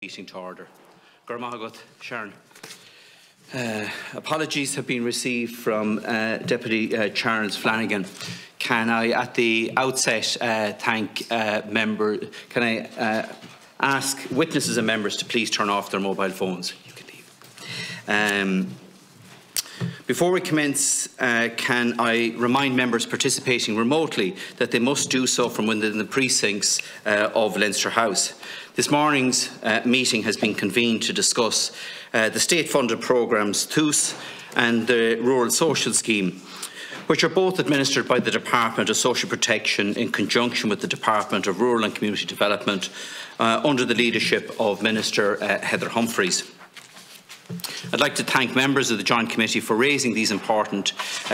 Meeting to order. Gormahagat, Sharon. Apologies have been received from Deputy Charles Flanagan. Can I, at the outset, thank members? Can I ask witnesses and members to please turn off their mobile phones? You can leave. Before we commence, can I remind members participating remotely that they must do so from within the precincts of Leinster House. This morning's meeting has been convened to discuss the state-funded programmes TUS and the Rural Social Scheme, which are both administered by the Department of Social Protection in conjunction with the Department of Rural and Community Development under the leadership of Minister Heather Humphreys. I'd like to thank members of the Joint Committee for raising these important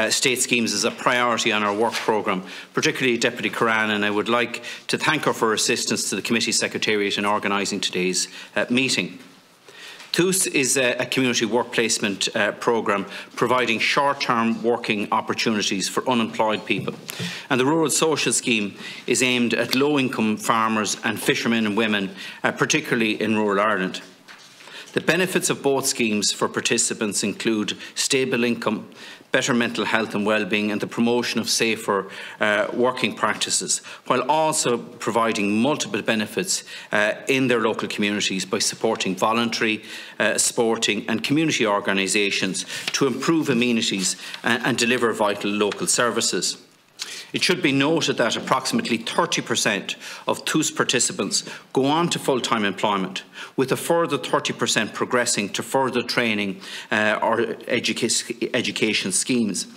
state schemes as a priority on our work programme, particularly Deputy Curran, and I would like to thank her for her assistance to the Committee Secretariat in organising today's meeting. TUS is a community work placement programme providing short-term working opportunities for unemployed people, and the Rural Social Scheme is aimed at low-income farmers and fishermen and women, particularly in rural Ireland. The benefits of both schemes for participants include stable income, better mental health and well-being, and the promotion of safer working practices, while also providing multiple benefits in their local communities by supporting voluntary, sporting and community organisations to improve amenities and deliver vital local services. It should be noted that approximately 30% of TUS participants go on to full-time employment, with a further 30% progressing to further training or education schemes,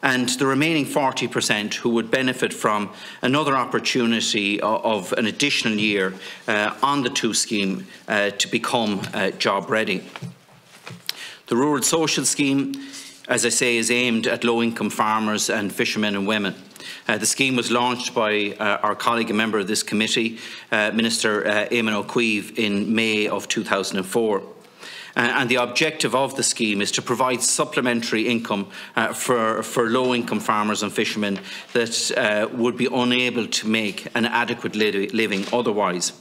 and the remaining 40% who would benefit from another opportunity of an additional year on the TUS scheme to become job ready. The Rural Social Scheme, as I say, is aimed at low-income farmers and fishermen and women. The scheme was launched by our colleague and member of this committee, Minister Eamon O'Keefe, in May of 2004. And the objective of the scheme is to provide supplementary income for low-income farmers and fishermen that would be unable to make an adequate living otherwise.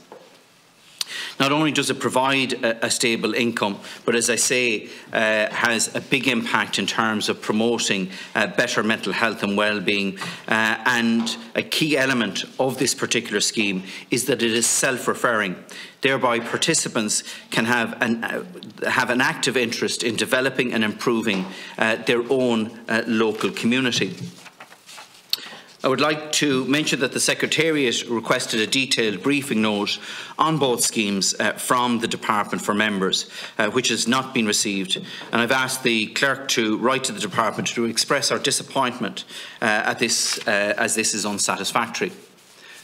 Not only does it provide a stable income, but as I say, has a big impact in terms of promoting better mental health and well-being. And a key element of this particular scheme is that it is self-referring. Thereby, participants can have an active interest in developing and improving their own local community. I would like to mention that the Secretariat requested a detailed briefing note on both schemes from the Department for members, which has not been received. And I've asked the Clerk to write to the Department to express our disappointment at this, as this is unsatisfactory.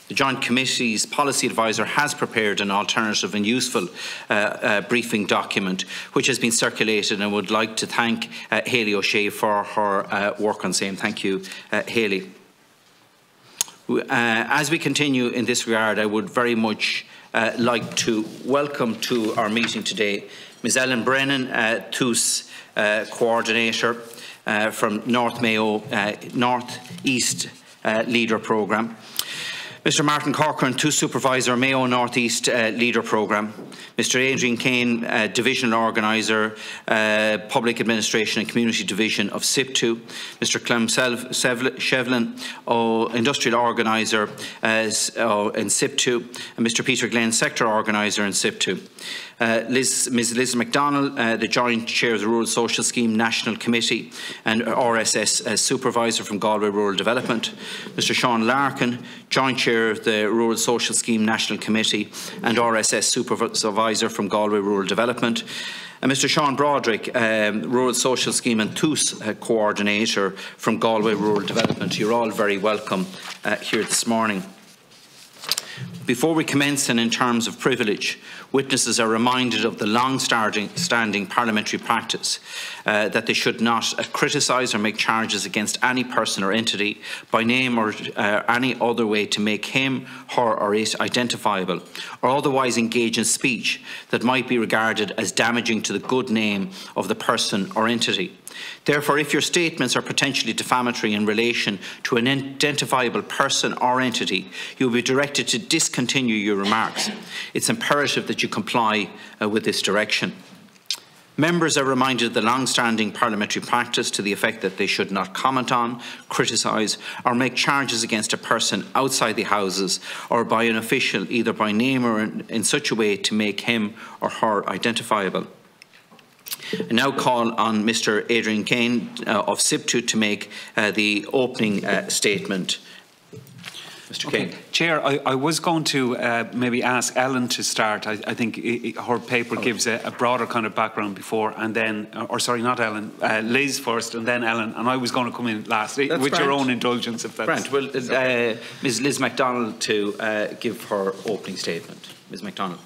The Joint Committee's Policy Advisor has prepared an alternative and useful briefing document which has been circulated, and I would like to thank Hayley O'Shea for her work on same. Thank you, Hayley. As we continue in this regard, I would very much like to welcome to our meeting today Ms Ellen Brennan, TUS Coordinator from North Mayo North East Leader Programme, Mr Martin Corcoran, TUS Supervisor, Mayo North East Leader Programme, Mr Adrian Kane, Divisional Organiser, Public Administration and Community Division of SIP2, Mr Clem Shevlin, Industrial Organiser in SIP2, and Mr Peter Glenn, Sector Organiser in SIP2. Ms Liz MacDonald, the Joint Chair of the Rural Social Scheme National Committee and RSS Supervisor from Galway Rural Development, Mr Sean Larkin, Joint Chair of the Rural Social Scheme National Committee and RSS Supervisor from Galway Rural Development, and Mr Sean Broderick, Rural Social Scheme and TUS Coordinator from Galway Rural Development. You're all very welcome here this morning. Before we commence, and in terms of privilege, witnesses are reminded of the long-standing parliamentary practice that they should not criticise or make charges against any person or entity by name or any other way to make him, her or it identifiable, or otherwise engage in speech that might be regarded as damaging to the good name of the person or entity. Therefore, if your statements are potentially defamatory in relation to an identifiable person or entity, you will be directed to discontinue your remarks. It's imperative that you comply with this direction. Members are reminded of the long-standing parliamentary practice to the effect that they should not comment on, criticise or make charges against a person outside the Houses or by an official, either by name or in such a way to make him or her identifiable. I now call on Mr Adrian Kane of SIPTU to make the opening statement. Mr Kane. Chair, I was going to maybe ask Ellen to start. I think her paper gives a broader kind of background before, and then, or sorry, not Ellen, Liz first, and then Ellen, and I was going to come in last, with your own indulgence, if that's... Grant, well, Ms Liz MacDonald to give her opening statement. Ms MacDonald.